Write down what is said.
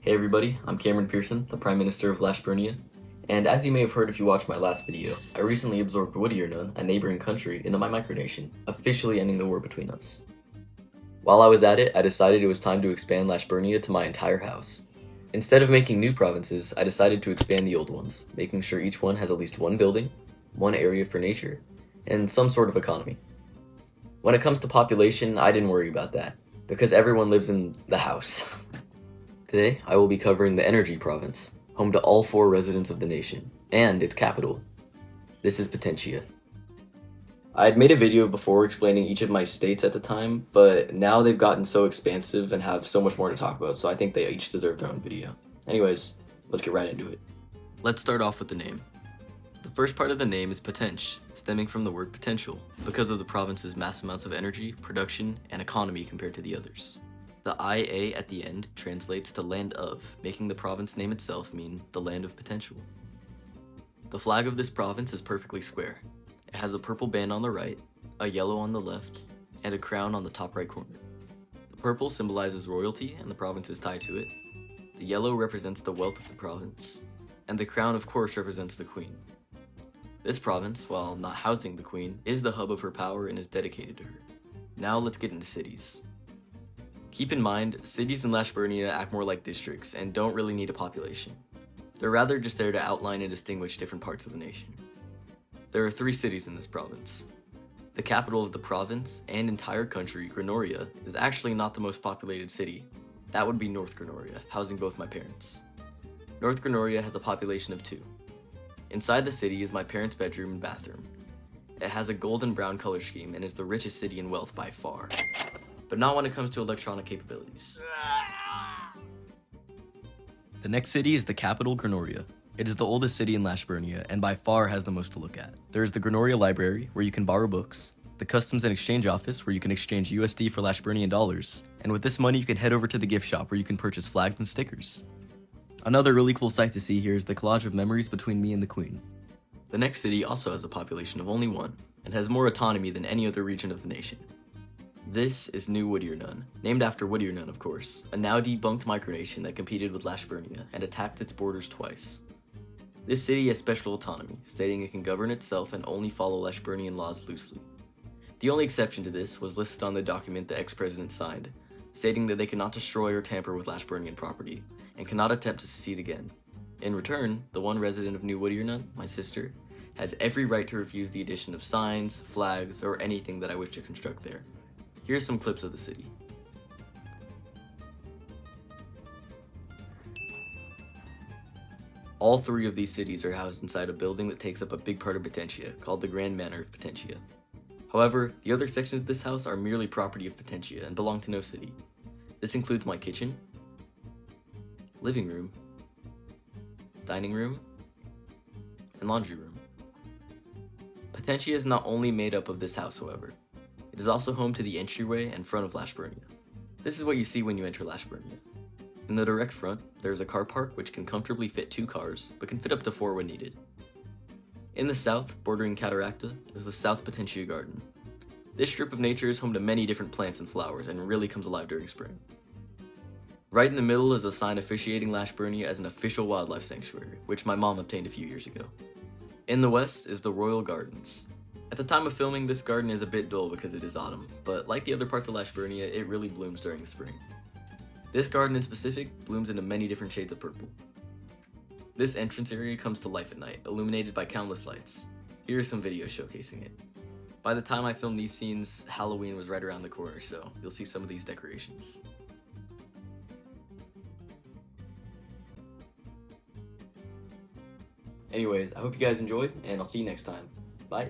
Hey everybody, I'm Cameron Pearson, the Prime Minister of Lashburnia, and as you may have heard if you watched my last video, I recently absorbed Woodnun, a neighboring country, into my micronation, officially ending the war between us. While I was at it, I decided it was time to expand Lashburnia to my entire house. Instead of making new provinces, I decided to expand the old ones, making sure each one has at least one building, one area for nature, and some sort of economy. When it comes to population, I didn't worry about that, because everyone lives in the house. Today, I will be covering the Energy Province, home to all 4 residents of the nation, and its capital. This is Potentia. I had made a video before explaining each of my states at the time, but now they've gotten so expansive and have so much more to talk about, so I think they each deserve their own video. Anyways, let's get right into it. Let's start off with the name. The first part of the name is Potentia, stemming from the word potential, because of the province's mass amounts of energy, production, and economy compared to the others. The IA at the end translates to land of, making the province name itself mean the land of potential. The flag of this province is perfectly square. It has a purple band on the right, a yellow on the left, and a crown on the top right corner. The purple symbolizes royalty and the province is tied to it. The yellow represents the wealth of the province, and the crown of course represents the queen. This province, while not housing the queen, is the hub of her power and is dedicated to her. Now let's get into cities. Keep in mind, cities in Lashburnia act more like districts and don't really need a population. They're rather just there to outline and distinguish different parts of the nation. There are 3 cities in this province. The capital of the province and entire country, Greoria, is actually not the most populated city. That would be North Greoria, housing both my parents. North Greoria has a population of 2. Inside the city is my parents' bedroom and bathroom. It has a golden brown color scheme and is the richest city in wealth by far. But not when it comes to electronic capabilities. The next city is the capital, Greoria. It is the oldest city in Lashburnia and by far has the most to look at. There is the Greoria Library, where you can borrow books, the Customs and Exchange Office, where you can exchange USD for Lashburnian dollars, and with this money you can head over to the gift shop where you can purchase flags and stickers. Another really cool sight to see here is the collage of memories between me and the Queen. The next city also has a population of only 1, and has more autonomy than any other region of the nation. This is New Woodnun, named after Woodnun of course, a now debunked micronation that competed with Lashburnia and attacked its borders twice. This city has special autonomy, stating it can govern itself and only follow Lashburnian laws loosely. The only exception to this was listed on the document the ex-president signed, stating that they cannot destroy or tamper with Lashburnian property, and cannot attempt to secede again. In return, the one resident of New Woodnun, my sister, has every right to refuse the addition of signs, flags, or anything that I wish to construct there. Here's some clips of the city. All 3 of these cities are housed inside a building that takes up a big part of Potentia, called the Grand Manor of Potentia. However, the other sections of this house are merely property of Potentia and belong to no city. This includes my kitchen, living room, dining room, and laundry room. Potentia is not only made up of this house, however. It is also home to the entryway and front of Lashburnia. This is what you see when you enter Lashburnia. In the direct front, there is a car park which can comfortably fit 2 cars, but can fit up to 4 when needed. In the south, bordering Cataracta, is the South Potentia Garden. This strip of nature is home to many different plants and flowers and really comes alive during spring. Right in the middle is a sign officiating Lashburnia as an official wildlife sanctuary, which my mom obtained a few years ago. In the west is the Royal Gardens. At the time of filming, this garden is a bit dull because it is autumn, but like the other parts of Lashburnia, it really blooms during the spring. This garden in specific blooms into many different shades of purple. This entrance area comes to life at night, illuminated by countless lights. Here are some videos showcasing it. By the time I filmed these scenes, Halloween was right around the corner, so you'll see some of these decorations. Anyways, I hope you guys enjoyed, and I'll see you next time. Bye!